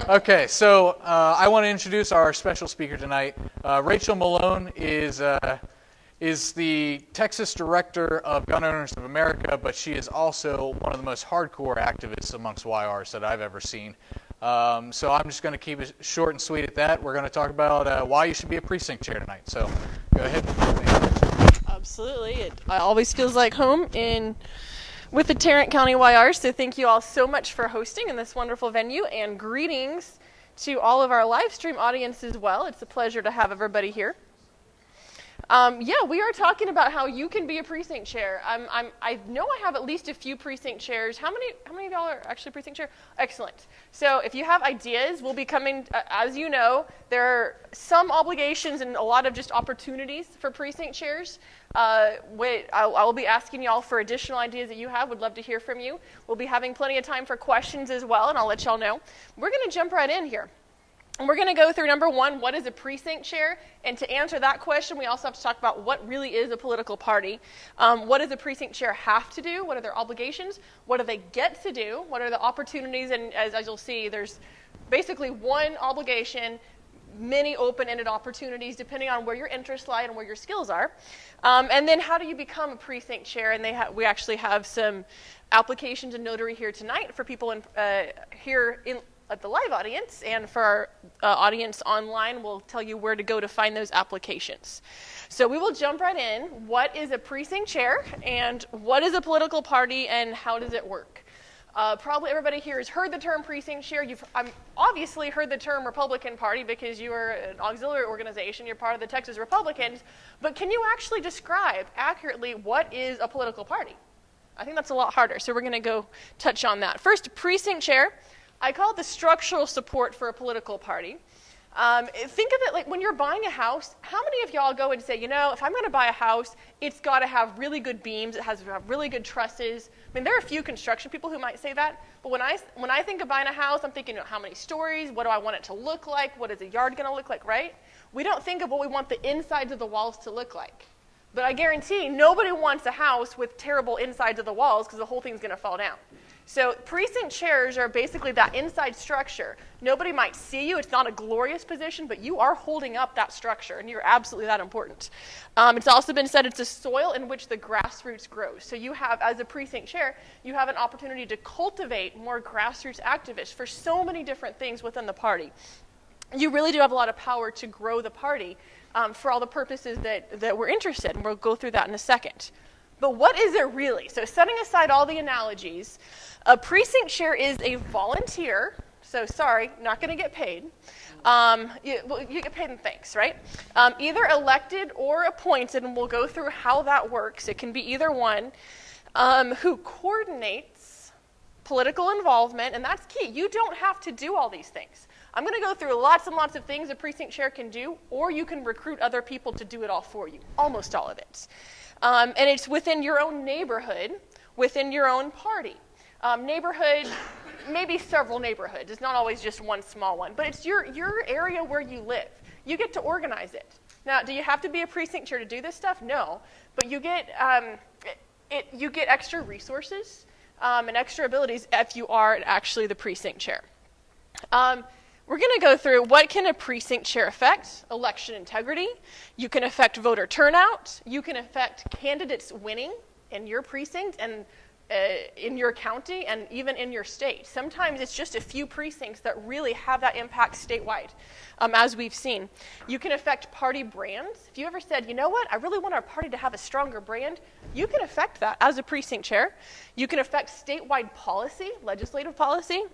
Okay, so I want to introduce our special speaker tonight. Rachel Malone is the Texas Director of Gun Owners of America, but she is also one of the most hardcore activists amongst YRs that I've ever seen. So I'm just going to keep it short and sweet at that. We're going to talk about why you should be a precinct chair tonight. So go ahead. Absolutely. It always feels like home with the Tarrant County YR, so thank you all so much for hosting in this wonderful venue, and greetings to all of our live stream audience as well. It's a pleasure to have everybody here. We are talking about how you can be a precinct chair. I know I have at least a few precinct chairs. How many of y'all are actually precinct chair? Excellent. So if you have ideas, we'll be coming, as you know, there are some obligations and a lot of just opportunities for precinct chairs. I will be asking y'all for additional ideas that you have. Would love to hear from you. We'll be having plenty of time for questions as well, and I'll let y'all know. We're going to jump right in here. And we're going to go through, number one, what is a precinct chair? And to answer that question, we also have to talk about what really is a political party. What does a precinct chair have to do? What are their obligations? What do they get to do? What are the opportunities? And as you'll see, there's basically one obligation, many open-ended opportunities depending on where your interests lie and where your skills are. And then how do you become a precinct chair? And we actually have some applications and notary here tonight for people here at the live audience, and for our audience online, we'll tell you where to go to find those applications. So we will jump right in. What is a precinct chair, and what is a political party, and how does it work? Probably everybody here has heard the term precinct chair. You've obviously heard the term Republican Party because you are an auxiliary organization. You're part of the Texas Republicans. But can you actually describe accurately what is a political party? I think that's a lot harder, so we're going to go touch on that. First, precinct chair. I call it the structural support for a political party. Think of it like when you're buying a house, how many of y'all go and say, if I'm going to buy a house, it's got to have really good beams, it has to have really good trusses. I mean, there are a few construction people who might say that, but when I think of buying a house, I'm thinking, how many stories, what do I want it to look like, what is the yard going to look like, right? We don't think of what we want the insides of the walls to look like. But I guarantee nobody wants a house with terrible insides of the walls because the whole thing's going to fall down. So precinct chairs are basically that inside structure. Nobody might see you. It's not a glorious position, but you are holding up that structure, and you're absolutely that important. It's also been said it's a soil in which the grassroots grows. So you have, as a precinct chair, you have an opportunity to cultivate more grassroots activists for so many different things within the party. You really do have a lot of power to grow the party for all the purposes that we're interested in. We'll go through that in a second. But what is it really? So setting aside all the analogies, a precinct chair is a volunteer. So sorry, not going to get paid. You get paid in thanks, right? Either elected or appointed, and we'll go through how that works. It can be either one, who coordinates political involvement, and that's key. You don't have to do all these things. I'm going to go through lots and lots of things a precinct chair can do, or you can recruit other people to do it all for you, almost all of it. And it's within your own neighborhood, within your own party. Neighborhood, maybe several neighborhoods. It's not always just one small one, but it's your area where you live. You get to organize it. Now, do you have to be a precinct chair to do this stuff? No, but you get extra resources and extra abilities if you are actually the precinct chair. We're going to go through what can a precinct chair affect? Election integrity. You can affect voter turnout. You can affect candidates winning in your precinct and in your county and even in your state. Sometimes it's just a few precincts that really have that impact statewide, as we've seen. You can affect party brands. If you ever said, I really want our party to have a stronger brand, you can affect that as a precinct chair. You can affect statewide policy, legislative policy.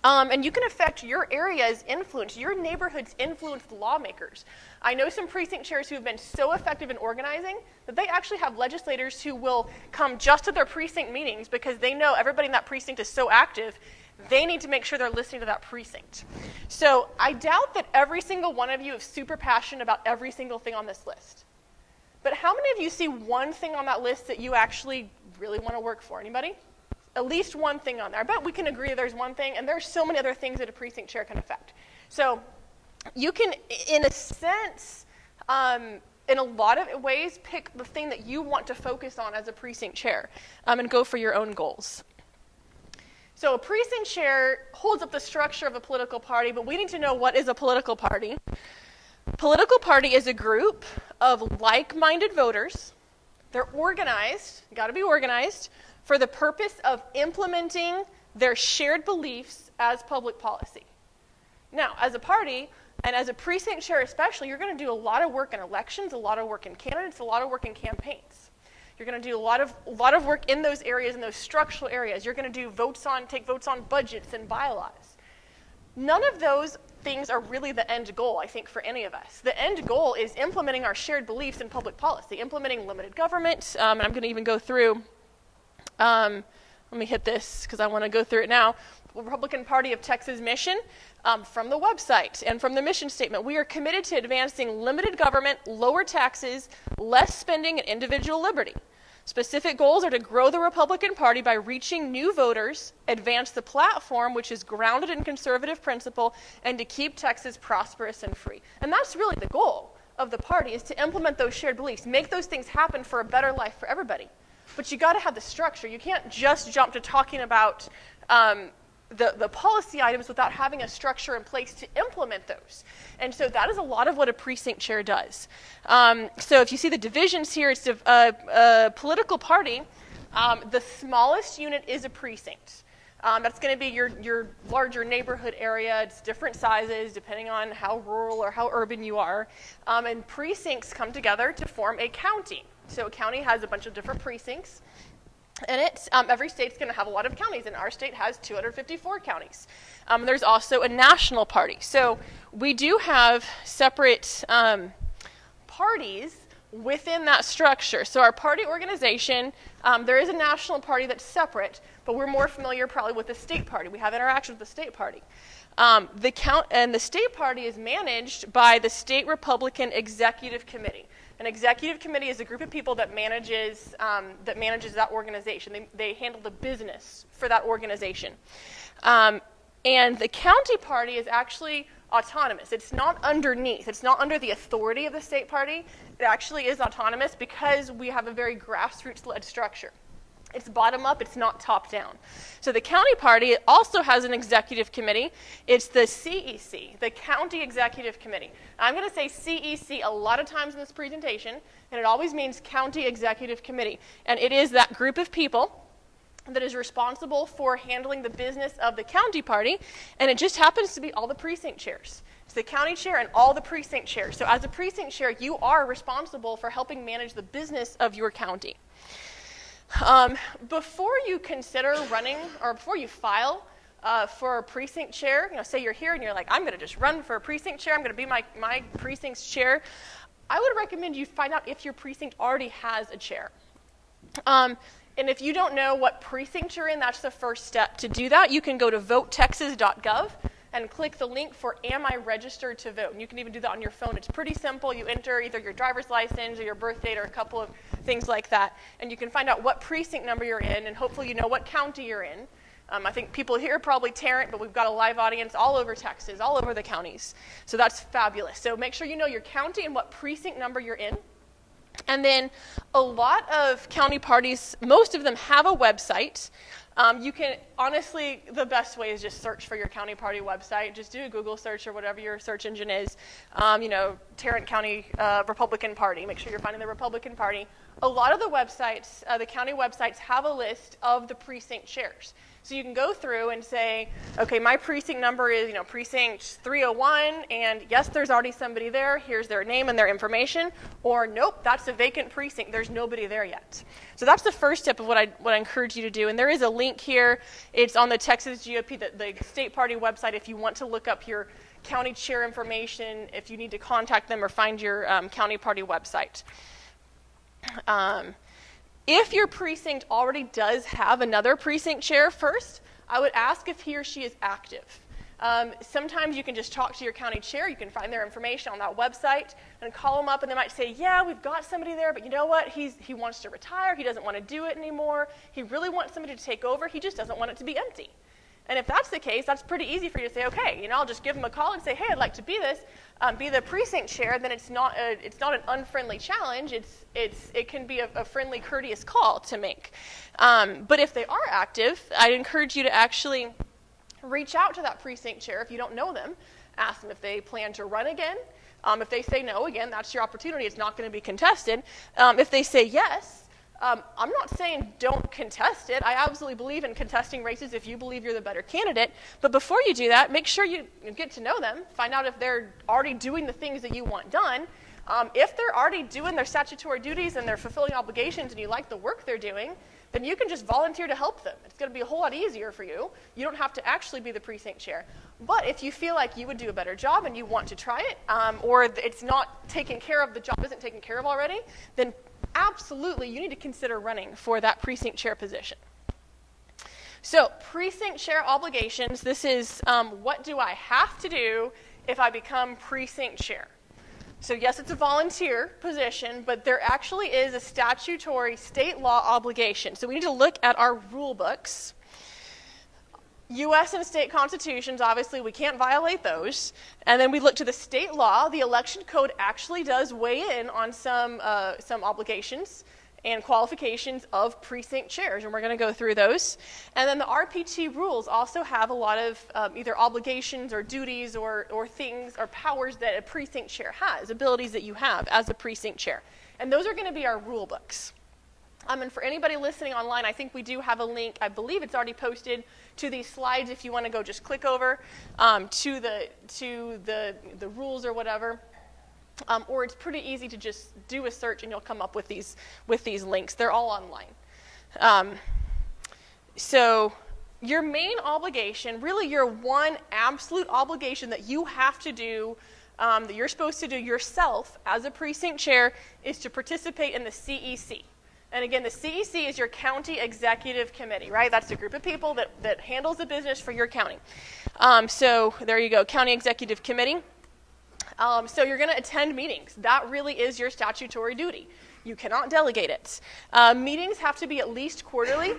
And you can affect your area's influence, your neighborhood's influence lawmakers. I know some precinct chairs who have been so effective in organizing that they actually have legislators who will come just to their precinct meetings because they know everybody in that precinct is so active, they need to make sure they're listening to that precinct. So I doubt that every single one of you is super passionate about every single thing on this list. But how many of you see one thing on that list that you actually really want to work for? Anybody? At least one thing on there. I bet we can agree there's one thing, and there's so many other things that a precinct chair can affect. So you can, in a sense, in a lot of ways, pick the thing that you want to focus on as a precinct chair and go for your own goals. So a precinct chair holds up the structure of a political party, but we need to know what is a political party. Political party is a group of like-minded voters. They're organized, got to be organized, for the purpose of implementing their shared beliefs as public policy. Now, as a party, and as a precinct chair especially, you're going to do a lot of work in elections, a lot of work in candidates, a lot of work in campaigns. You're going to do a lot of work in those areas, in those structural areas. You're going to do take votes on budgets and bylaws. None of those things are really the end goal, I think, for any of us. The end goal is implementing our shared beliefs in public policy, implementing limited government, and I'm going to even go through, let me hit this because I want to go through it now. Republican Party of Texas mission, from the website and from the mission statement. We are committed to advancing limited government, lower taxes, less spending, and individual liberty. Specific goals are to grow the Republican Party by reaching new voters, advance the platform, which is grounded in conservative principle, and to keep Texas prosperous and free. And that's really the goal of the party, is to implement those shared beliefs, make those things happen for a better life for everybody. But you got to have the structure. You can't just jump to talking about the policy items without having a structure in place to implement those. And so that is a lot of what a precinct chair does. So if you see the divisions here, it's a political party. The smallest unit is a precinct. That's going to be your larger neighborhood area. It's different sizes depending on how rural or how urban you are. And precincts come together to form a county. So a county has a bunch of different precincts. And every state's going to have a lot of counties, and our state has 254 counties. There's also a national party. So we do have separate parties within that structure. So our party organization, there is a national party that's separate, but we're more familiar probably with the state party. We have interaction with the state party. The state party is managed by the State Republican Executive Committee. An executive committee is a group of people that manages that organization. They handle the business for that organization. And the county party is actually autonomous. It's not underneath. It's not under the authority of the state party. It actually is autonomous because we have a very grassroots-led structure. It's bottom up, it's not top down. So the county party also has an executive committee. It's the CEC, the County Executive Committee. I'm going to say CEC a lot of times in this presentation, and it always means County Executive Committee. And it is that group of people that is responsible for handling the business of the county party, and it just happens to be all the precinct chairs. It's the county chair and all the precinct chairs. So as a precinct chair, you are responsible for helping manage the business of your county. Before you consider running, or before you file for a precinct chair, say you're here and you're like, I'm going to just run for a precinct chair, I'm going to be my precinct's chair, I would recommend you find out if your precinct already has a chair. And if you don't know what precinct you're in, that's the first step. To do that, you can go to votetexas.gov and click the link for Am I Registered to Vote? And you can even do that on your phone. It's pretty simple. You enter either your driver's license or your birth date or a couple of things like that. And you can find out what precinct number you're in, and hopefully you know what county you're in. I think people here are probably Tarrant, but we've got a live audience all over Texas, all over the counties. So that's fabulous. So make sure you know your county and what precinct number you're in. And then a lot of county parties, most of them have a website. You can, honestly, the best way is just search for your county party website. Just do a Google search or whatever your search engine is. Tarrant County Republican Party. Make sure you're finding the Republican Party. A lot of the websites, the county websites, have a list of the precinct chairs. So you can go through and say, okay, my precinct number is, precinct 301, and yes, there's already somebody there. Here's their name and their information. Or nope, that's a vacant precinct. There's nobody there yet. So that's the first step of what I encourage you to do. And there is a link here. It's on the Texas GOP, the state party website, if you want to look up your county chair information, if you need to contact them or find your county party website. If your precinct already does have another precinct chair first, I would ask if he or she is active. Sometimes you can just talk to your county chair. You can find their information on that website and call them up, and they might say, yeah, we've got somebody there, but you know what? He wants to retire. He doesn't want to do it anymore. He really wants somebody to take over. He just doesn't want it to be empty. And if that's the case, that's pretty easy for you to say, okay, I'll just give them a call and say, hey, I'd like to be be the precinct chair. Then it's not an unfriendly challenge. It can be a friendly, courteous call to make. But if they are active, I'd encourage you to actually reach out to that precinct chair if you don't know them. Ask them if they plan to run again. If they say no, again, that's your opportunity. It's not going to be contested. If they say yes, I'm not saying don't contest it. I absolutely believe in contesting races if you believe you're the better candidate. But before you do that, make sure you get to know them. Find out if they're already doing the things that you want done. If they're already doing their statutory duties and they're fulfilling obligations and you like the work they're doing, then you can just volunteer to help them. It's going to be a whole lot easier for you. You don't have to actually be the precinct chair. But if you feel like you would do a better job and you want to try it, or it's not taken care of, the job isn't taken care of already, then absolutely you need to consider running for that precinct chair position. So precinct chair obligations, this is what do I have to do if I become precinct chair? So yes, it's a volunteer position, but there actually is a statutory state law obligation. So we need to look at our rule books. U.S. and state constitutions, obviously we can't violate those. And then we look to the state law. The election code actually does weigh in on some obligations and qualifications of precinct chairs, and we're going to go through those. And then the RPT rules also have a lot of either obligations or duties or things or powers that a precinct chair has, abilities that you have as a precinct chair. And those are going to be our rule books. And for anybody listening online, I think we do have a link. I believe it's already posted to these slides if you want to go just click over to the rules or whatever. Or it's pretty easy to just do a search and you'll come up with these links. They're all online. So your main obligation, really your one absolute obligation that you have to do, that you're supposed to do yourself as a precinct chair, is to participate in the CEC. And again, the CEC is your county executive committee, right? That's the group of people that handles the business for your county. So there you go, county executive committee. So you're going to attend meetings. That really is your statutory duty. You cannot delegate it. Meetings have to be at least quarterly.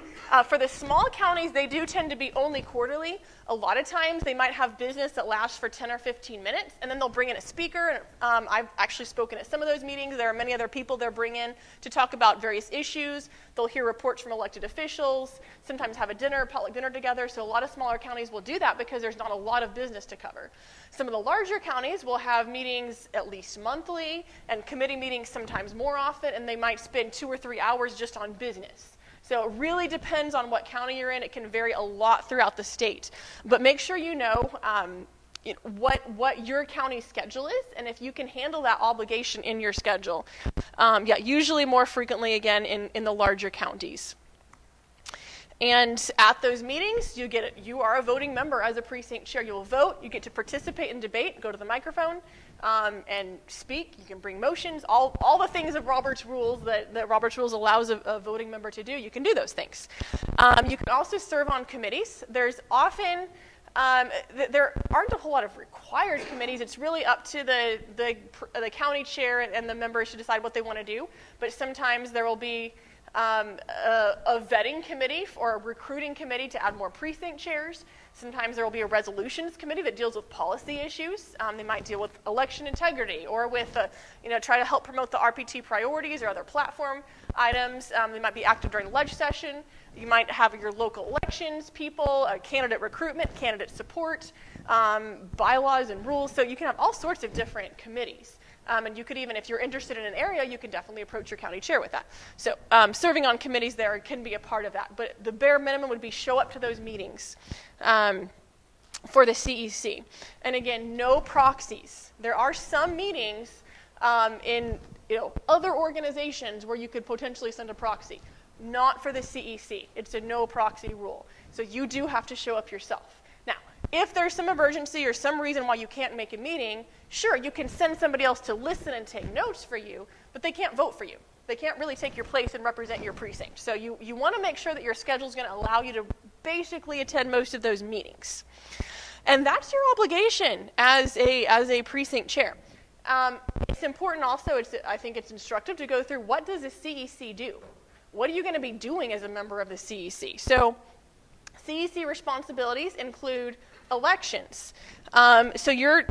For the small counties, they do tend to be only quarterly. A lot of times they might have business that lasts for 10 or 15 minutes, and then they'll bring in a speaker. And I've actually spoken at some of those meetings. There are many other people they'll bring in to talk about various issues. They'll hear reports from elected officials, sometimes have a public dinner together. So a lot of smaller counties will do that because there's not a lot of business to cover. Some of the larger counties will have meetings at least monthly and committee meetings sometimes more often, and they might spend 2 or 3 hours just on business. So it really depends on what county you're in. It can vary a lot throughout the state. But make sure you know what your county schedule is, and if you can handle that obligation in your schedule. Usually more frequently, again, in the larger counties. And at those meetings, you are a voting member as a precinct chair. You will vote. You get to participate in debate, go to the microphone, and speak. You can bring motions, all the things of Robert's Rules that Robert's Rules allows a voting member to do. You can do those things. You can also serve on committees. There's often there aren't a whole lot of required committees. It's really up to the county chair and the members to decide what they want to do. But sometimes there will be a vetting committee or a recruiting committee to add more precinct chairs. Sometimes there will be a resolutions committee that deals with policy issues. They might deal with election integrity or with, try to help promote the RPT priorities or other platform items. They might be active during ledge session. You might have your local elections people, candidate recruitment, candidate support, bylaws and rules. So you can have all sorts of different committees. And you could even, if you're interested in an area, you can definitely approach your county chair with that. So serving on committees there can be a part of that. But the bare minimum would be show up to those meetings for the CEC. And again, no proxies. There are some meetings in other organizations where you could potentially send a proxy. Not for the CEC. It's a no proxy rule. So you do have to show up yourself. Now, if there's some emergency or some reason why you can't make a meeting, sure, you can send somebody else to listen and take notes for you, but they can't vote for you. They can't really take your place and represent your precinct. So you want to make sure that your schedule is going to allow you to basically attend most of those meetings. And that's your obligation as a precinct chair. It's important also, I think it's instructive to go through, what does the CEC do? What are you going to be doing as a member of the CEC? So CEC responsibilities include elections. So your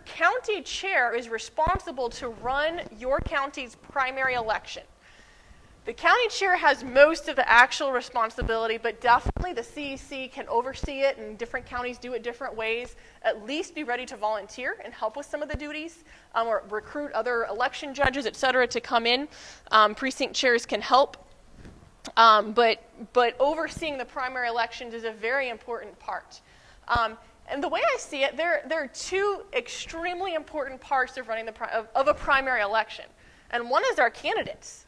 county chair is responsible to run your county's primary election. The county chair has most of the actual responsibility, but definitely the CEC can oversee it, and different counties do it different ways. At least be ready to volunteer and help with some of the duties, or recruit other election judges, et cetera, to come in. Precinct chairs can help. But overseeing the primary elections is a very important part. And the way I see it, there are two extremely important parts of running of a primary election. And one is our candidates.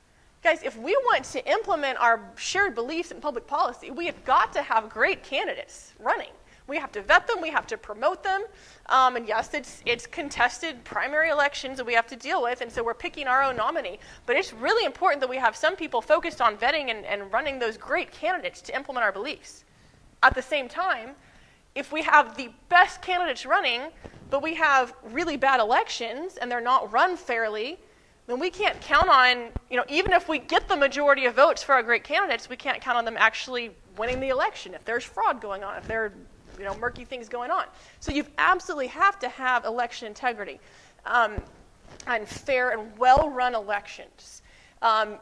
Guys, if we want to implement our shared beliefs in public policy, we have got to have great candidates running. We have to vet them, we have to promote them, and yes, it's contested primary elections that we have to deal with, and so we're picking our own nominee. But it's really important that we have some people focused on vetting and running those great candidates to implement our beliefs. At the same time, if we have the best candidates running, but we have really bad elections and they're not run fairly, then we can't count on, even if we get the majority of votes for our great candidates, we can't count on them actually winning the election if there's fraud going on, if there are murky things going on. So you absolutely have to have election integrity and fair and well-run elections. The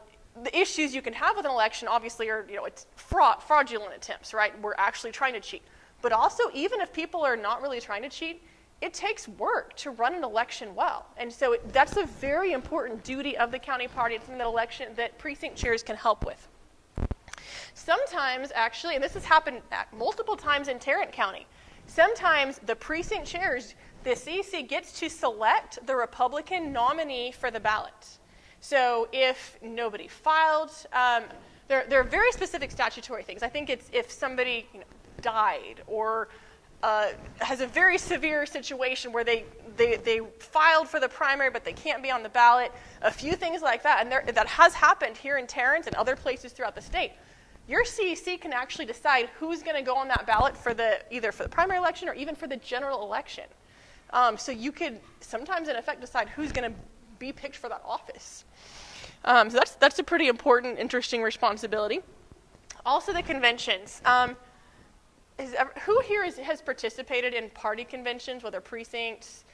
issues you can have with an election, obviously, are it's fraudulent attempts, right? We're actually trying to cheat. But also, even if people are not really trying to cheat, it takes work to run an election well. And so that's a very important duty of the county party. It's something that precinct chairs can help with. Sometimes, actually, and this has happened multiple times in Tarrant County, sometimes the precinct chairs, the CEC gets to select the Republican nominee for the ballot. So if nobody filed, there are very specific statutory things. I think it's if somebody died or has a very severe situation where they filed for the primary but they can't be on the ballot, a few things like that, and that has happened here in Tarrant and other places throughout the state. Your CEC can actually decide who's going to go on that ballot for either for the primary election or even for the general election. So you could sometimes, in effect, decide who's going to be picked for that office. So that's a pretty important, interesting responsibility. Also, the conventions. Who here has participated in party conventions, whether precincts,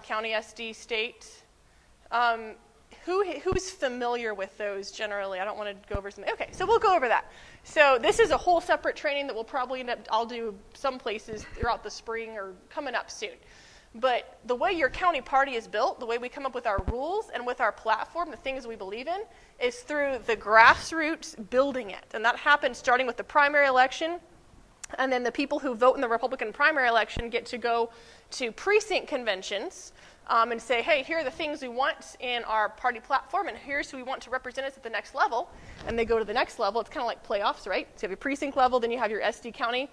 county SD, state? Who's familiar with those generally? I don't want to go over something. Okay, so we'll go over that. So this is a whole separate training that we'll probably I'll do some places throughout the spring or coming up soon. But the way your county party is built, the way we come up with our rules and with our platform, the things we believe in, is through the grassroots building it. And that happens starting with the primary election. And then the people who vote in the Republican primary election get to go to precinct conventions and say, hey, here are the things we want in our party platform, and here's who we want to represent us at the next level. And they go to the next level. It's kind of like playoffs, right? So you have your precinct level, then you have your SD county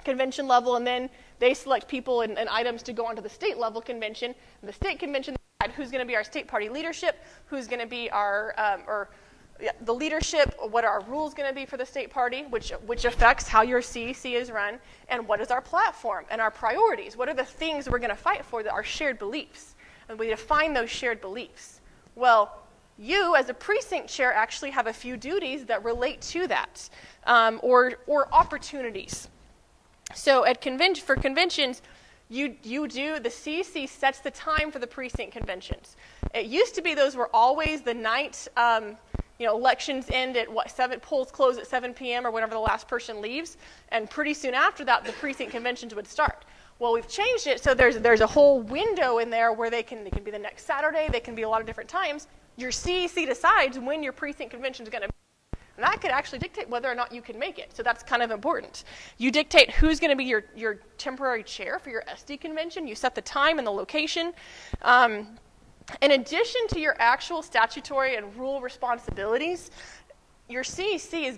convention level, and then they select people and items to go onto the state level convention. And the state convention decide who's going to be our state party leadership, who's going to be our the leadership, what are our rules going to be for the state party, which affects how your CEC is run, and what is our platform and our priorities. What are the things we're going to fight for that are shared beliefs? And we define those shared beliefs. Well, you as a precinct chair actually have a few duties that relate to that, or opportunities. So for conventions, the CEC sets the time for the precinct conventions. It used to be those were always the night. Elections end at polls close at 7 p.m. or whenever the last person leaves, and pretty soon after that, the precinct conventions would start. Well, we've changed it so there's a whole window in there where they can be the next Saturday, they can be a lot of different times. Your CEC decides when your precinct convention is going to be, and that could actually dictate whether or not you can make it. So that's kind of important. You dictate who's going to be your temporary chair for your SD convention. You set the time and the location. In addition to your actual statutory and rule responsibilities, your CEC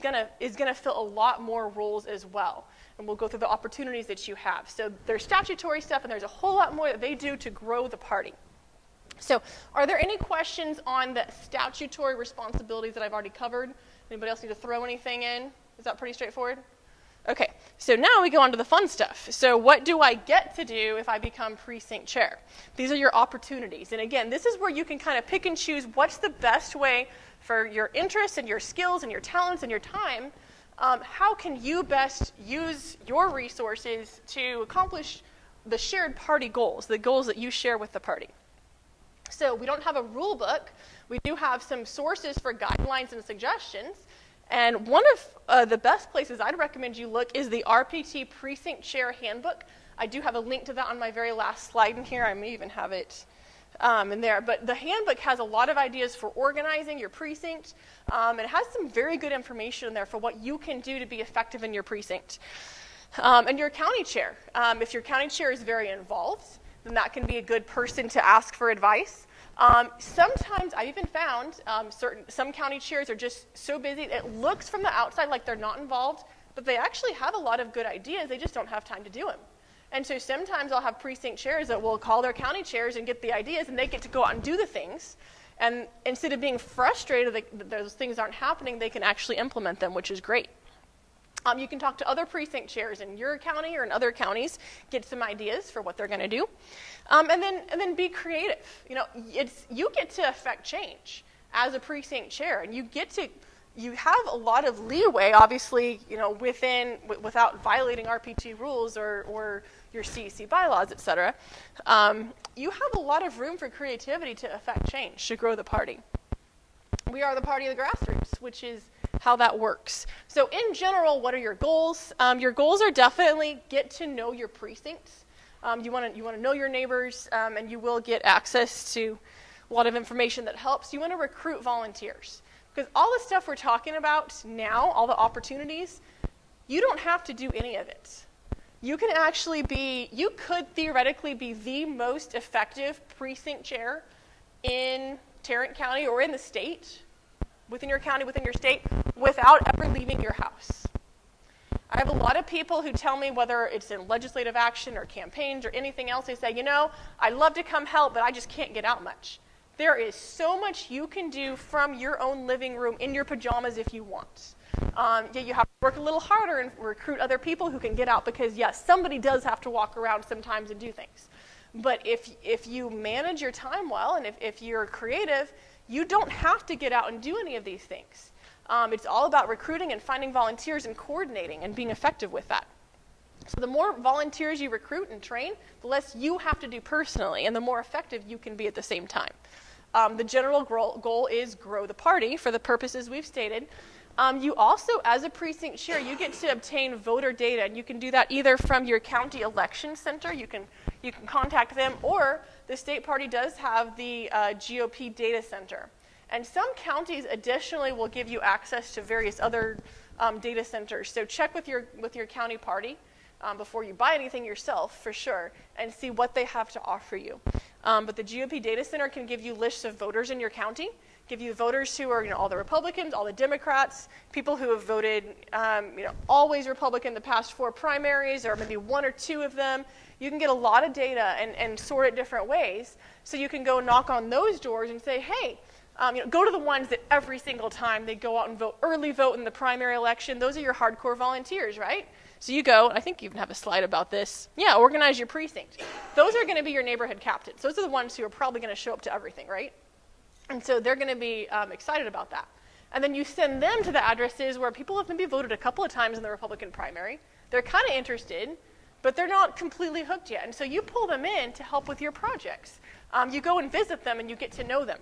is gonna fill a lot more roles as well. And we'll go through the opportunities that you have. So there's statutory stuff, and there's a whole lot more that they do to grow the party. So are there any questions on the statutory responsibilities that I've already covered? Anybody else need to throw anything in? Is that pretty straightforward? Okay, so now we go on to the fun stuff. So what do I get to do if I become precinct chair? These are your opportunities. And again, this is where you can kind of pick and choose what's the best way for your interests and your skills and your talents and your time how can you best use your resources to accomplish the shared party goals, the goals that you share with the party? So we don't have a rule book. We do have some sources for guidelines and suggestions. And one of the best places I'd recommend you look is the RPT Precinct Chair Handbook. I do have a link to that on my very last slide in here. I may even have it in there. But the handbook has a lot of ideas for organizing your precinct. It has some very good information in there for what you can do to be effective in your precinct. And your county chair. If your county chair is very involved, then that can be a good person to ask for advice. Sometimes I've even found some county chairs are just so busy, it looks from the outside like they're not involved, but they actually have a lot of good ideas, they just don't have time to do them. And so sometimes I'll have precinct chairs that will call their county chairs and get the ideas, and they get to go out and do the things. And instead of being frustrated that those things aren't happening, they can actually implement them, which is great. You can talk to other precinct chairs in your county or in other counties, get some ideas for what they're going to do, and then be creative. You get to affect change as a precinct chair, and you have a lot of leeway, obviously, without violating RPT rules or your CEC bylaws, et cetera. You have a lot of room for creativity to affect change, to grow the party. We are the party of the grassroots, which is how that works. So in general, what are your goals? Your goals are definitely get to know your precincts. You want to know your neighbors, and you will get access to a lot of information that helps. You want to recruit volunteers. Because all the stuff we're talking about now, all the opportunities, you don't have to do any of it. You could theoretically be the most effective precinct chair in Tarrant County or in the state, within your county, within your state, without ever leaving your house. I have a lot of people who tell me, whether it's in legislative action or campaigns or anything else, they say, I'd love to come help, but I just can't get out much. There is so much you can do from your own living room in your pajamas if you want. You have to work a little harder and recruit other people who can get out, because yes, somebody does have to walk around sometimes and do things. But if you manage your time well, and if you're creative, you don't have to get out and do any of these things. It's all about recruiting and finding volunteers and coordinating and being effective with that. So the more volunteers you recruit and train, the less you have to do personally, and the more effective you can be at the same time. The general goal is grow the party for the purposes we've stated. You also, as a precinct chair, you get to obtain voter data, and you can do that either from your county election center. You can contact them, or the state party does have the GOP data center. And some counties additionally will give you access to various other data centers. So check with your county party before you buy anything yourself, for sure, and see what they have to offer you. But the GOP data center can give you lists of voters in your county, give you voters who are all the Republicans, all the Democrats, people who have voted always Republican the past 4 primaries, or maybe 1 or 2 of them. You can get a lot of data and sort it different ways, so you can go knock on those doors and say, hey, go to the ones that every single time they go out and early vote in the primary election. Those are your hardcore volunteers, right? So you go, I think you even have a slide about this. Yeah, organize your precinct. Those are going to be your neighborhood captains. Those are the ones who are probably going to show up to everything, right? And so they're going to be excited about that. And then you send them to the addresses where people have maybe voted a couple of times in the Republican primary. They're kind of interested, but they're not completely hooked yet. And so you pull them in to help with your projects. You go and visit them, and you get to know them.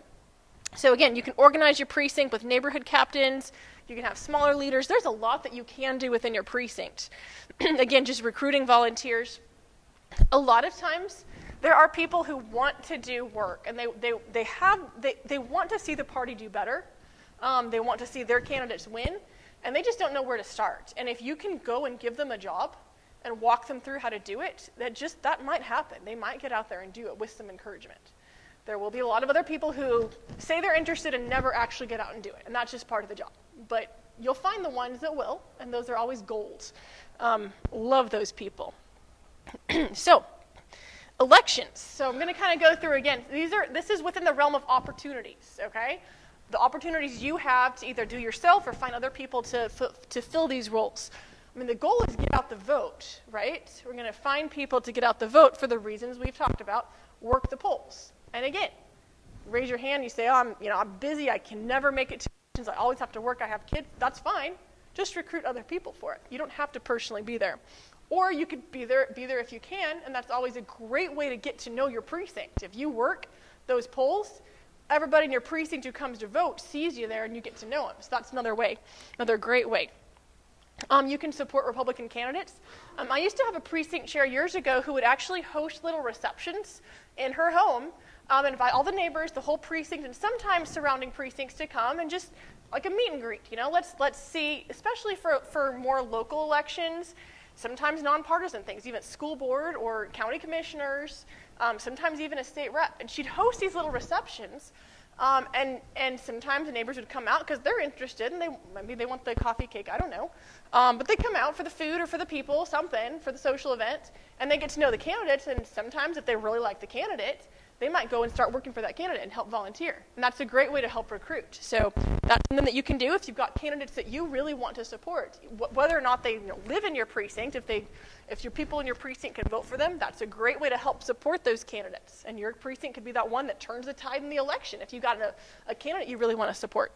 So again, you can organize your precinct with neighborhood captains. You can have smaller leaders. There's a lot that you can do within your precinct. Again, just recruiting volunteers. A lot of times, there are people who want to do work, and they want to see the party do better. They want to see their candidates win, and they just don't know where to start. And if you can go and give them a job and walk them through how to do it, that might happen. They might get out there and do it with some encouragement. There will be a lot of other people who say they're interested and never actually get out and do it, and that's just part of the job. But you'll find the ones that will, and those are always gold. Love those people. So, elections. So I'm going to kind of go through again. This is within the realm of opportunities, okay? The opportunities you have to either do yourself or find other people to fill these roles. I mean, the goal is to get out the vote, right? We're going to find people to get out the vote for the reasons we've talked about. Work the polls. And again, raise your hand. You say, I'm busy. I can never make it to elections. I always have to work. I have kids. That's fine. just recruit other people for it. You don't have to personally be there. Or you could be there if you can, and that's always a great way to get to know your precinct. If you work those polls, everybody in your precinct who comes to vote sees you there and you get to know them. So that's another way, another great way. You can support Republican candidates. I used to have a precinct chair years ago who would actually host little receptions in her home and invite all the neighbors, the whole precinct, and sometimes surrounding precincts to come and just like a meet and greet. Let's see, especially for more local elections, sometimes nonpartisan things, even school board or county commissioners, sometimes even a state rep. And she'd host these little receptions, and sometimes the neighbors would come out because they're interested, and maybe they want the coffee cake, I don't know. But they come out for the food or for the people, something, for the social event, and they get to know the candidates, and sometimes if they really like the candidate, they might go and start working for that candidate and help volunteer. And that's a great way to help recruit. So that's something that you can do if you've got candidates that you really want to support. Whether or not they live in your precinct, if your people in your precinct can vote for them, that's a great way to help support those candidates. And your precinct could be that one that turns the tide in the election if you've got a candidate you really want to support.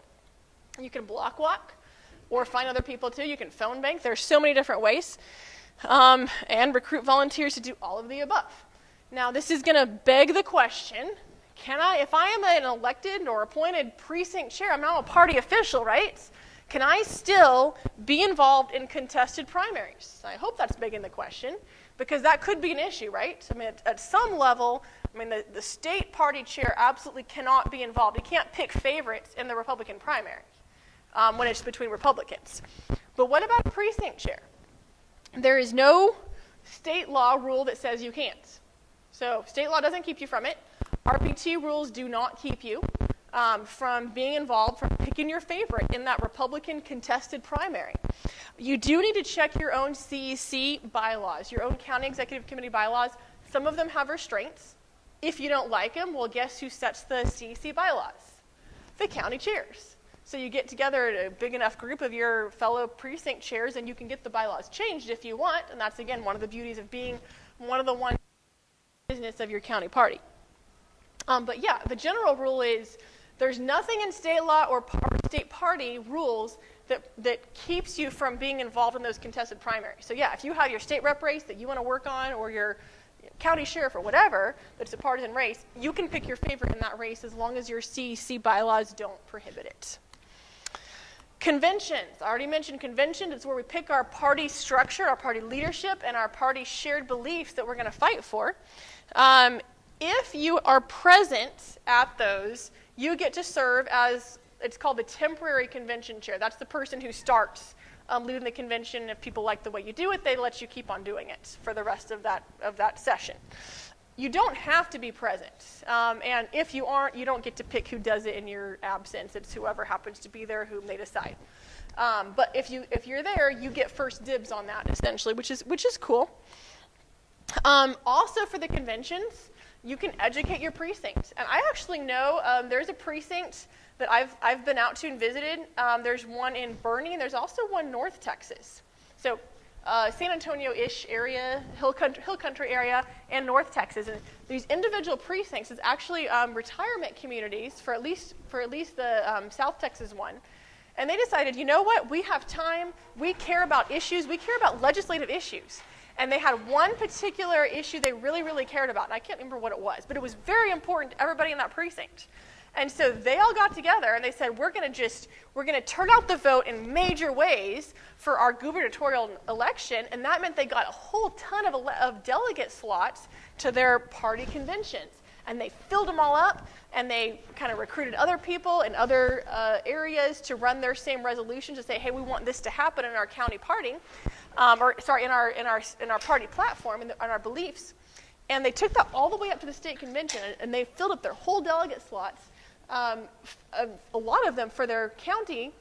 You can block walk or find other people too. You can phone bank. There's so many different ways. And recruit volunteers to do all of the above. Now, this is going to beg the question, if I am an elected or appointed precinct chair, I'm now a party official, right? Can I still be involved in contested primaries? I hope that's begging the question, because that could be an issue, right? I mean, at some level, the state party chair absolutely cannot be involved. He can't pick favorites in the Republican primary when it's between Republicans. But what about a precinct chair? There is no state law rule that says you can't. So state law doesn't keep you from it. RPT rules do not keep you from being involved, from picking your favorite in that Republican contested primary. You do need to check your own CEC bylaws, your own county executive committee bylaws. Some of them have restraints. If you don't like them, well, guess who sets the CEC bylaws? The county chairs. So you get together a big enough group of your fellow precinct chairs and you can get the bylaws changed if you want. And that's, again, one of the beauties of being one of the ones business of your county party. But yeah, the general rule is there's nothing in state law or state party rules that keeps you from being involved in those contested primaries. So yeah, if you have your state rep race that you want to work on, or your county sheriff or whatever that's a partisan race, you can pick your favorite in that race as long as your CEC bylaws don't prohibit it. Conventions. I already mentioned conventions. It's where we pick our party structure, our party leadership, and our party shared beliefs that we're going to fight for. If you are present at those, you get to serve as, it's called the temporary convention chair. That's the person who starts leading the convention. If people like the way you do it, they let you keep on doing it for the rest of that session. You don't have to be present. And if you aren't, you don't get to pick who does it in your absence. It's whoever happens to be there whom they decide. But if you're there, you get first dibs on that, essentially, which is cool. Also for the conventions, you can educate your precinct. And I actually know there's a precinct that I've been out to and visited. There's one in Boerne, and there's also one North Texas. So San Antonio-ish area, Hill Country area, and North Texas. And these individual precincts is actually retirement communities for at least the South Texas one. And they decided, you know what, we have time, we care about issues, we care about legislative issues. And they had one particular issue they really, really cared about, and I can't remember what it was, but it was very important to everybody in that precinct. And so they all got together and they said, we're going to turn out the vote in major ways for our gubernatorial election, and that meant they got a whole ton of delegate slots to their party conventions. And they filled them all up, and they kind of recruited other people in other areas to run their same resolution to say, hey, we want this to happen in our county party, in our party platform and our beliefs. And they took that all the way up to the state convention, and they filled up their whole delegate slots, a lot of them for their county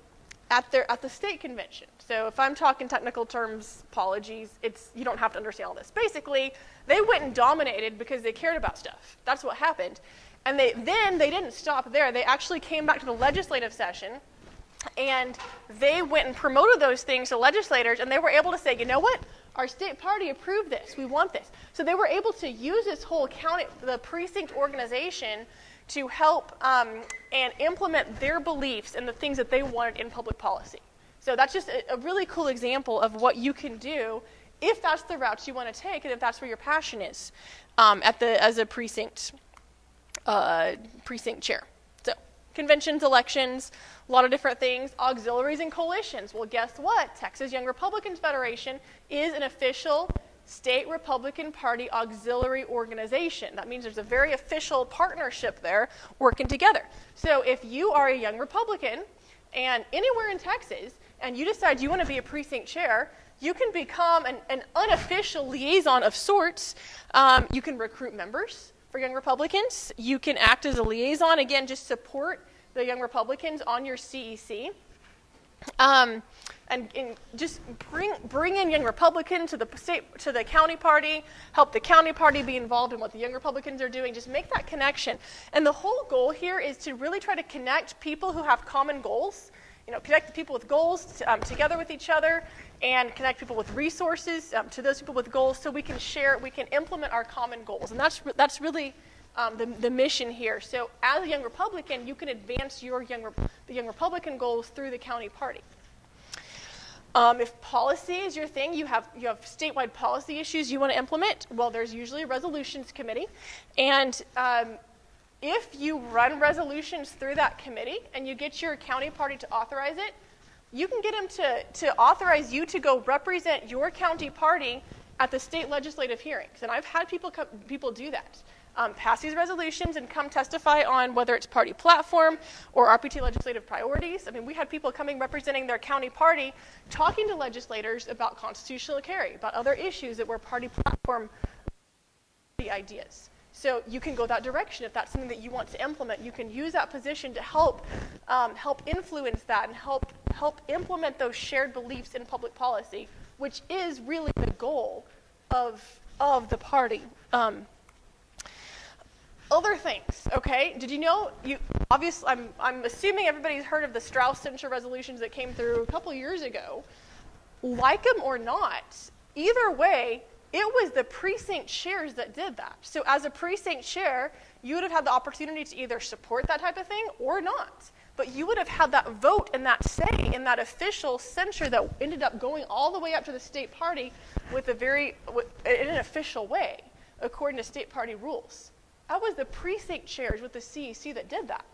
at the state convention. So if I'm talking technical terms, apologies, you don't have to understand all this. Basically, they went and dominated because they cared about stuff. That's what happened. And they didn't stop there. They actually came back to the legislative session, and they went and promoted those things to legislators, and they were able to say, you know what? Our state party approved this. We want this. So they were able to use this whole the precinct organization to help and implement their beliefs and the things that they wanted in public policy. So that's just a really cool example of what you can do if that's the route you want to take and if that's where your passion is as a precinct chair. So conventions, elections, a lot of different things, auxiliaries and coalitions. Well, guess what? Texas Young Republicans Federation is an official state Republican Party auxiliary organization. That means there's a very official partnership there working together. So if you are a young Republican and anywhere in Texas and you decide you want to be a precinct chair, you can become an unofficial liaison of sorts. You can recruit members for Young Republicans. You can act as a liaison, again, just support the Young Republicans on your CEC. And just bring in Young Republicans to the county party, help the county party be involved in what the Young Republicans are doing, just make that connection. And the whole goal here is to really try to connect people who have common goals, connect the people with goals together with each other, and connect people with resources to those people with goals so we can implement our common goals. And that's really the mission here. So as a Young Republican, you can advance the Young Republican goals through the county party. If policy is your thing, you have statewide policy issues you want to implement, well, there's usually a resolutions committee. And if you run resolutions through that committee and you get your county party to authorize it, you can get them to authorize you to go represent your county party at the state legislative hearings. And I've had people do that. Pass these resolutions and come testify on whether it's party platform or RPT legislative priorities. I mean, we had people coming representing their county party, talking to legislators about constitutional carry, about other issues that were party platform ideas. So you can go that direction if that's something that you want to implement. You can use that position to help influence that and help implement those shared beliefs in public policy, which is really the goal of the party. Other things, okay? Did you know, obviously, I'm assuming everybody's heard of the Strauss censure resolutions that came through a couple years ago. Like them or not, either way, it was the precinct chairs that did that. So as a precinct chair, you would have had the opportunity to either support that type of thing or not. But you would have had that vote and that say in that official censure that ended up going all the way up to the state party in an official way, according to state party rules. That was the precinct chairs with the CEC that did that.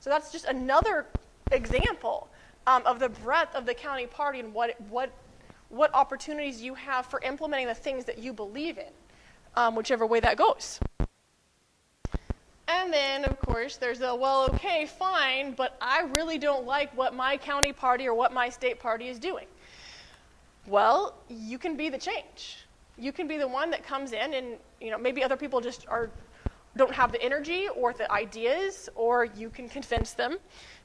So that's just another example of the breadth of the county party and what opportunities you have for implementing the things that you believe in, whichever way that goes. And then, of course, there's okay, fine, but I really don't like what my county party or what my state party is doing. Well, you can be the change. You can be the one that comes in and, maybe other people just don't have the energy or the ideas, or you can convince them.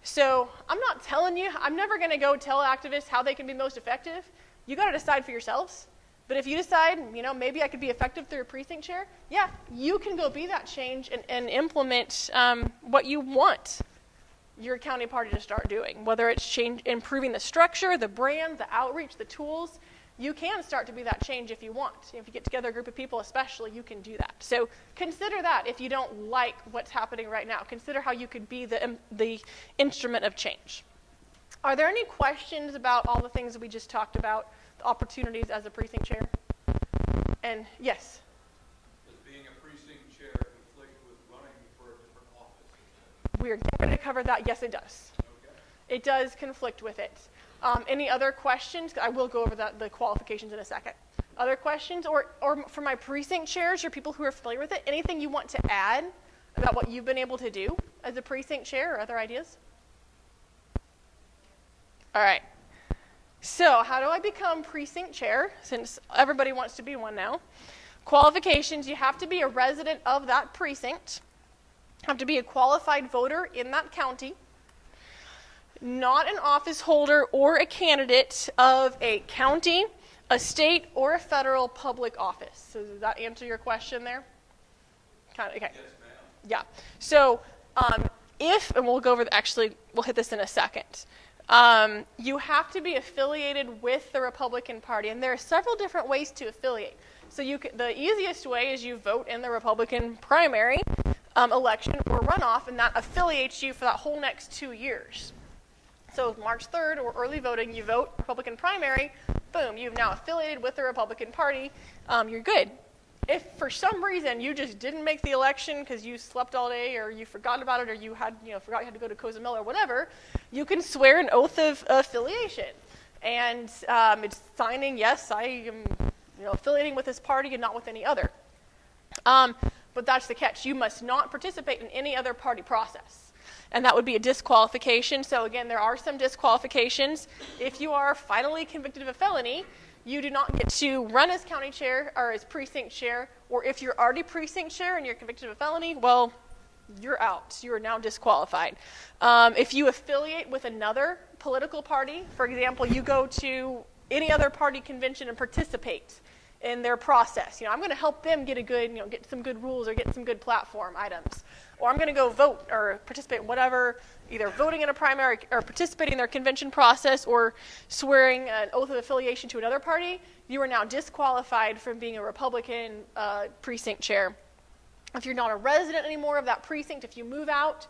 So I'm not telling you, I'm never going to go tell activists how they can be most effective. You got to decide for yourselves. But if you decide, maybe I could be effective through a precinct chair, yeah, you can go be that change and implement what you want your county party to start doing. Whether it's improving the structure, the brand, the outreach, the tools, you can start to be that change if you want. If you get together a group of people especially, you can do that. So consider that if you don't like what's happening right now. Consider how you could be the instrument of change. Are there any questions about all the things that we just talked about, the opportunities as a precinct chair? And yes? Does being a precinct chair conflict with running for a different office? We're going to cover that. Yes, it does. Okay. It does conflict with it. Any other questions? I will go over the qualifications in a second. Other questions? Or for my precinct chairs or people who are familiar with it, anything you want to add about what you've been able to do as a precinct chair or other ideas? All right. So how do I become precinct chair, since everybody wants to be one now? Qualifications, you have to be a resident of that precinct, have to be a qualified voter in that county, not an office holder or a candidate of a county, a state, or a federal public office. So does that answer your question there? Okay. Yes, ma'am. Yeah. So and we'll go over, we'll hit this in a second. You have to be affiliated with the Republican Party, and there are several different ways to affiliate. So the easiest way is you vote in the Republican primary election or runoff, and that affiliates you for that whole next 2 years. So March 3rd or early voting, you vote Republican primary, boom, you've now affiliated with the Republican Party, you're good. If for some reason you just didn't make the election because you slept all day or you forgot about it or you had, forgot you had to go to Cozumel or whatever, you can swear an oath of affiliation. And it's signing, yes, I am affiliating with this party and not with any other. But that's the catch. You must not participate in any other party process. And that would be a disqualification. So again, there are some disqualifications. If you are finally convicted of a felony, you do not get to run as county chair or as precinct chair. Or if you're already precinct chair and you're convicted of a felony, well, you're out. You are now disqualified. If you affiliate with another political party, for example, you go to any other party convention and participate in their process. I'm going to help them get a good, get some good rules or get some good platform items. Or I'm going to go vote or participate in whatever, either voting in a primary or participating in their convention process or swearing an oath of affiliation to another party. You are now disqualified from being a Republican precinct chair. If you're not a resident anymore of that precinct, if you move out,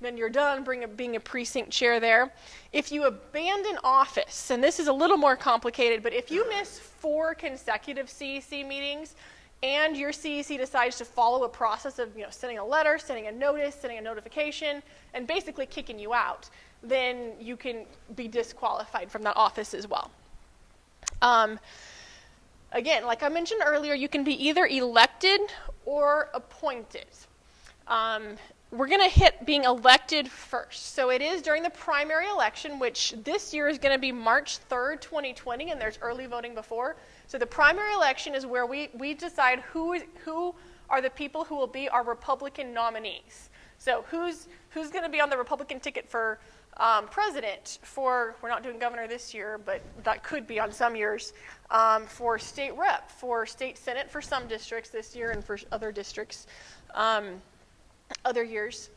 then you're done being a precinct chair there. If you abandon office, and this is a little more complicated, but if you miss 4 consecutive CEC meetings and your CEC decides to follow a process of sending a letter, sending a notice, sending a notification, and basically kicking you out, then you can be disqualified from that office as well. Again, like I mentioned earlier, you can be either elected or appointed. We're going to hit being elected first. So it is during the primary election, which this year is going to be March 3rd, 2020, and there's early voting before. So the primary election is where we decide who are the people who will be our Republican nominees. So who's going to be on the Republican ticket for president, we're not doing governor this year, but that could be on some years, for state rep, for state senate for some districts this year and for other districts other years.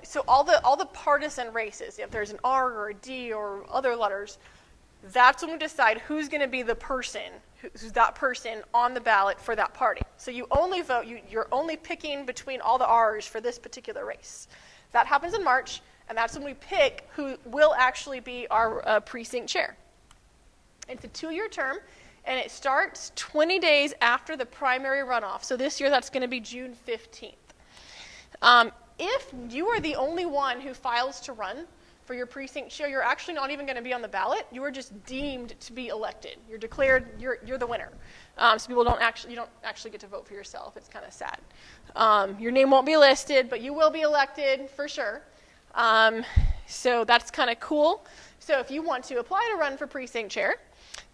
So all the partisan races, if there's an R or a D or other letters, that's when we decide who's going to be the person, who's that person on the ballot for that party. So you only vote, you're only picking between all the R's for this particular race. That happens in March, and that's when we pick who will actually be our precinct chair. It's a 2-year term, and it starts 20 days after the primary runoff. So this year that's going to be June 15th. If you are the only one who files to run for your precinct chair, you're actually not even going to be on the ballot. You are just deemed to be elected. You're declared, you're the winner. So you don't actually get to vote for yourself. It's kind of sad. Your name won't be listed, but you will be elected for sure. So that's kind of cool. So if you want to apply to run for precinct chair,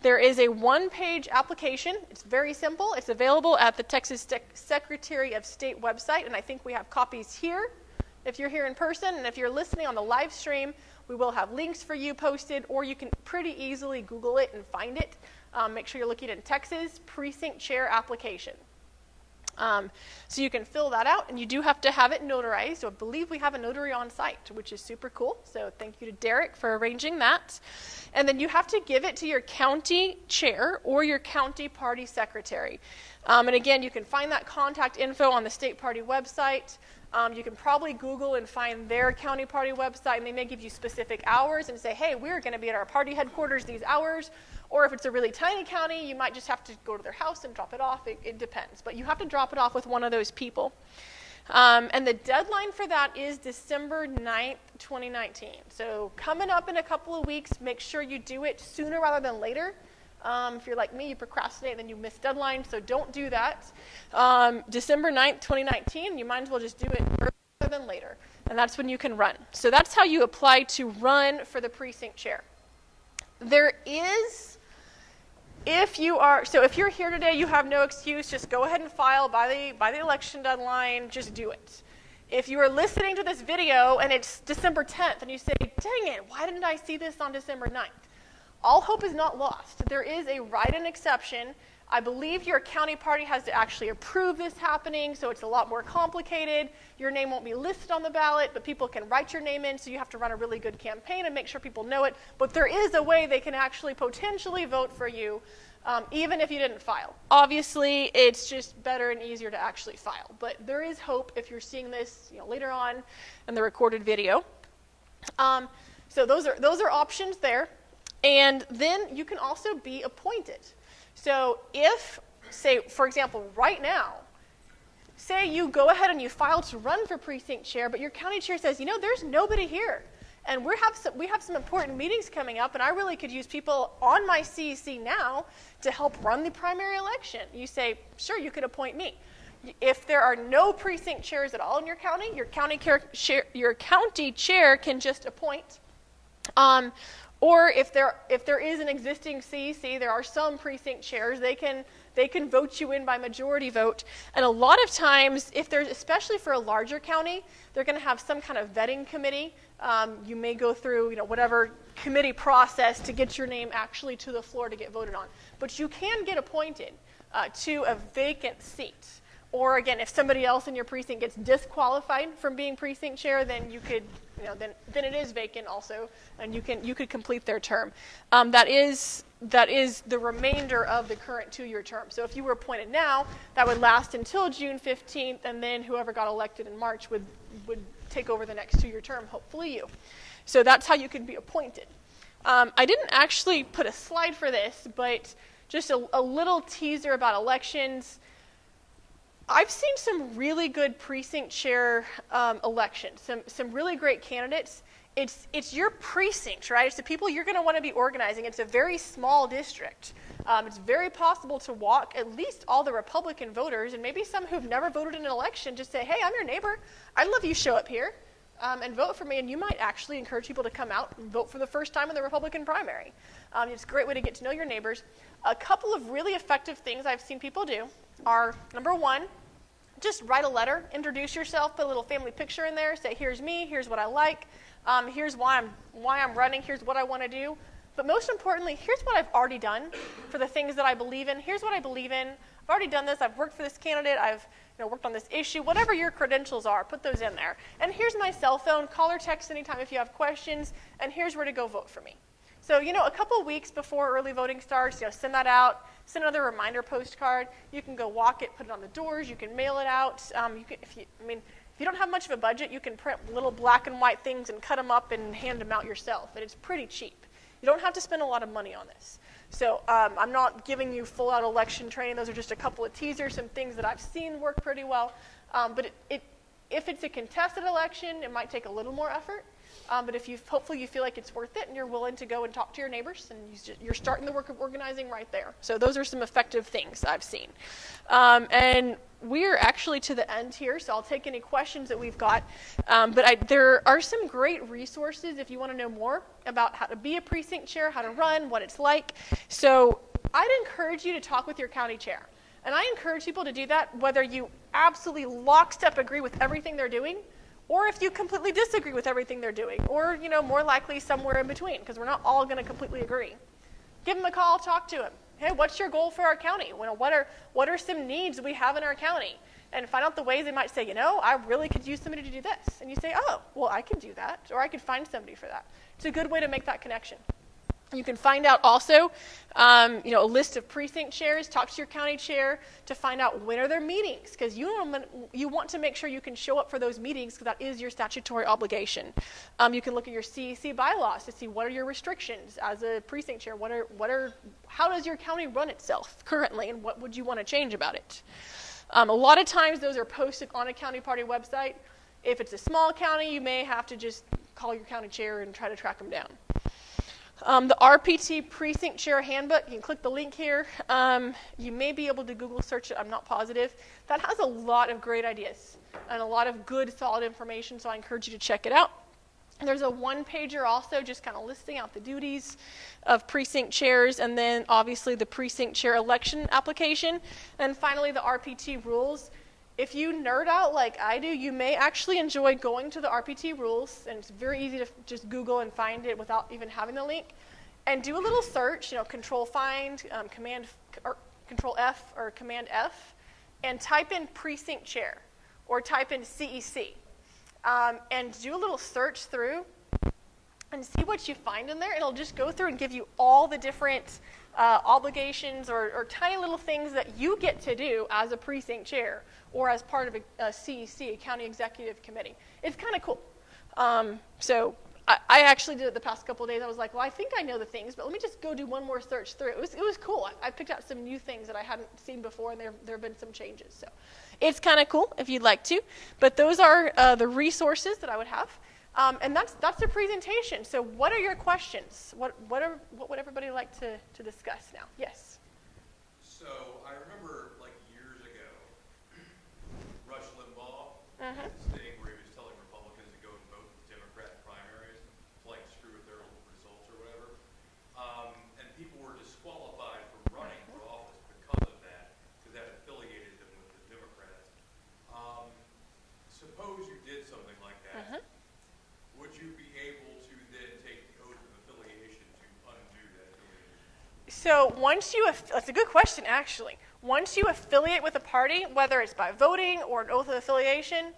there is a 1-page application. It's very simple. It's available at the Texas Secretary of State website, and I think we have copies here if you're here in person. And if you're listening on the live stream, we will have links for you posted, or you can pretty easily Google it and find it. Make sure you're looking in Texas Precinct Chair Application. So you can fill that out, and you do have to have it notarized. So I believe we have a notary on site, which is super cool. So thank you to Derek for arranging that. And then you have to give it to your county chair or your county party secretary. And again, you can find that contact info on the state party website. You can probably Google and find their county party website, and they may give you specific hours and say, hey, we're going to be at our party headquarters these hours. Or if it's a really tiny county, you might just have to go to their house and drop it off. It depends. But you have to drop it off with one of those people. And the deadline for that is December 9th, 2019. So coming up in a couple of weeks, make sure you do it sooner rather than later. If you're like me, you procrastinate, then you miss deadline. So don't do that. December 9th, 2019, you might as well just do it earlier than later. And that's when you can run. So that's how you apply to run for the precinct chair. There is... If you're here today, you have no excuse, just go ahead and file by the election deadline, just do it. If you are listening to this video and it's December 10th and you say, dang it, why didn't I see this on December 9th? All hope is not lost. There is a write-in exception. I believe your county party has to actually approve this happening, so it's a lot more complicated. Your name won't be listed on the ballot, but people can write your name in, so you have to run a really good campaign and make sure people know it. But there is a way they can actually potentially vote for you, even if you didn't file. Obviously, it's just better and easier to actually file. But there is hope if you're seeing this later on in the recorded video. So those are options there. And then you can also be appointed. So if, say, for example, right now, say you go ahead and you file to run for precinct chair, but your county chair says, there's nobody here. And we have some important meetings coming up, and I really could use people on my CEC now to help run the primary election. You say, sure, you could appoint me. If there are no precinct chairs at all in your county, your county chair can just appoint. Or if there is an existing CEC, there are some precinct chairs, they can vote you in by majority vote. And a lot of times, especially for a larger county, they're going to have some kind of vetting committee. You may go through, whatever committee process to get your name actually to the floor to get voted on. But you can get appointed to a vacant seat. Or again, if somebody else in your precinct gets disqualified from being precinct chair, then you could, then it is vacant also, and you could complete their term. That is the remainder of the current 2-year term. So if you were appointed now, that would last until June 15th, and then whoever got elected in March would take over the next 2-year term, hopefully you. So that's how you could be appointed. I didn't actually put a slide for this, but just a little teaser about elections. I've seen some really good precinct chair elections, some really great candidates. It's your precinct, right? It's the people you're going to want to be organizing. It's a very small district. It's very possible to walk at least all the Republican voters, and maybe some who've never voted in an election, just say, hey, I'm your neighbor. I'd love you to show up here and vote for me, and you might actually encourage people to come out and vote for the first time in the Republican primary. It's a great way to get to know your neighbors. A couple of really effective things I've seen people do are, number one, just write a letter, introduce yourself, put a little family picture in there, say, here's me, here's what I like, here's why I'm running, here's what I want to do. But most importantly, here's what I've already done for the things that I believe in. Here's what I believe in. I've already done this. I've worked for this candidate. I've worked on this issue. Whatever your credentials are, put those in there. And here's my cell phone. Call or text anytime if you have questions. And here's where to go vote for me. So, a couple of weeks before early voting starts, send that out. Send another reminder postcard. You can go walk it, put it on the doors. You can mail it out. If you don't have much of a budget, you can print little black and white things and cut them up and hand them out yourself. And it's pretty cheap. You don't have to spend a lot of money on this. So I'm not giving you full-out election training. Those are just a couple of teasers, some things that I've seen work pretty well. But if it's a contested election, it might take a little more effort. But hopefully you feel like it's worth it and you're willing to go and talk to your neighbors, and you're starting the work of organizing right there. So those are some effective things I've seen. And we're actually to the end here, so I'll take any questions that we've got. But there are some great resources if you want to know more about how to be a precinct chair, how to run, what it's like. So I'd encourage you to talk with your county chair. And I encourage people to do that whether you absolutely lockstep agree with everything they're doing, or if you completely disagree with everything they're doing, or, more likely somewhere in between, because we're not all going to completely agree. Give them a call, talk to them. Hey, what's your goal for our county? What are some needs we have in our county? And find out the ways they might say, I really could use somebody to do this. And you say, oh, well, I can do that, or I could find somebody for that. It's a good way to make that connection. You can find out also, a list of precinct chairs. Talk to your county chair to find out when are their meetings, because you want to make sure you can show up for those meetings, because that is your statutory obligation. You can look at your CEC bylaws to see what are your restrictions as a precinct chair. How does your county run itself currently, and what would you want to change about it? A lot of times those are posted on a county party website. If it's a small county, you may have to just call your county chair and try to track them down. The RPT Precinct Chair Handbook, you can click the link here. You may be able to Google search it, I'm not positive. That has a lot of great ideas and a lot of good, solid information, so I encourage you to check it out. There's a one-pager also just kind of listing out the duties of precinct chairs, and then obviously the precinct chair election application. And finally, the RPT rules. If you nerd out like I do, you may actually enjoy going to the RPT rules, and it's very easy to just Google and find it without even having the link. And do a little search, Control Find, Control F or Command F, and type in precinct chair or type in CEC. And do a little search through and see what you find in there. It'll just go through and give you all the different obligations or tiny little things that you get to do as a precinct chair or as part of a CEC, a county executive committee. It's kind of cool. So I actually did it the past couple of days. I was like, well, I think I know the things, but let me just go do one more search through. It was cool. I picked out some new things that I hadn't seen before, and there have been some changes. So it's kind of cool if you'd like to. But those are the resources that I would have. And that's the presentation. So what are your questions? What would everybody like to discuss now? Yes. So I remember like years ago, Rush Limbaugh Mhm. this thing where he was telling Republicans to go and vote in Democrat primaries to like screw with their results or whatever. And people were disqualified from running for office because of that, because that affiliated them with the Democrats. Suppose you did something like that. Mhm. Would you be able to then take the oath of affiliation to undo that affiliation? So that's a good question, actually. Once you affiliate with a party, whether it's by voting or an oath of affiliation,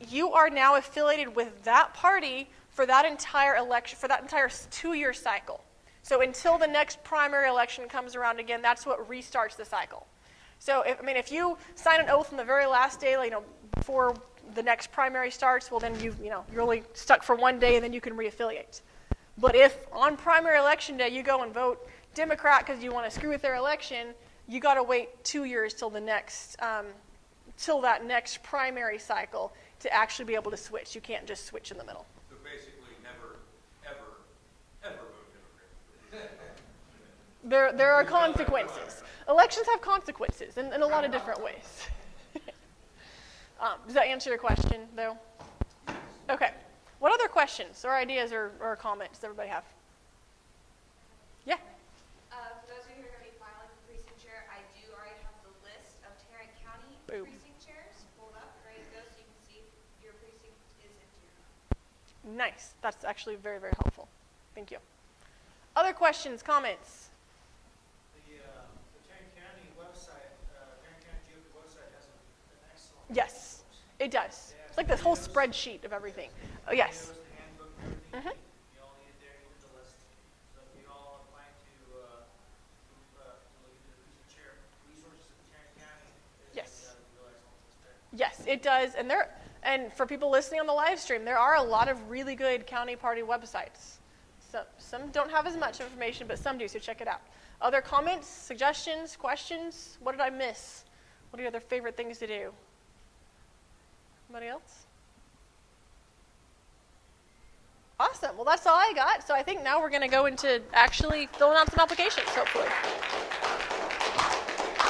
you are now affiliated with that party for that entire election, for that entire 2-year cycle. So until the next primary election comes around again, that's what restarts the cycle. So if you sign an oath on the very last day, before the next primary starts, well then you're only stuck for one day and then you can reaffiliate. But if on primary election day you go and vote Democrat because you want to screw with their election, you got to wait 2 years till the next, till that next primary cycle to actually be able to switch. You can't just switch in the middle. So basically, never, ever, ever vote Democrat. There are consequences. Elections have consequences in a lot of different ways. Does that answer your question, though? Okay. What other questions or ideas or comments does everybody have? Yeah. For those of you who are going to be filing for precinct chair, I do already have the list of Tarrant County Boom. precinct chairs pulled up, ready to go, so you can see if your precinct is empty or not. Nice. That's actually very, very helpful. Thank you. Other questions, comments? The Tarrant County website, Tarrant County GOP website has an excellent. Yes, it does. It's like this whole spreadsheet of everything. Oh, yes. Videos, the handbook, everything. Mhm. You all need it there, even the list. So if you all are planning to look into the precinct chair resources in Tarrant County, Yes. a real excellent list there. Yes, it does. And for people listening on the live stream, there are a lot of really good county party websites. So some don't have as much information, but some do, so check it out. Other comments, suggestions, questions? What did I miss? What are your other favorite things to do? Anybody else? Awesome. Well, that's all I got. So I think now we're going to go into actually filling out some applications, hopefully.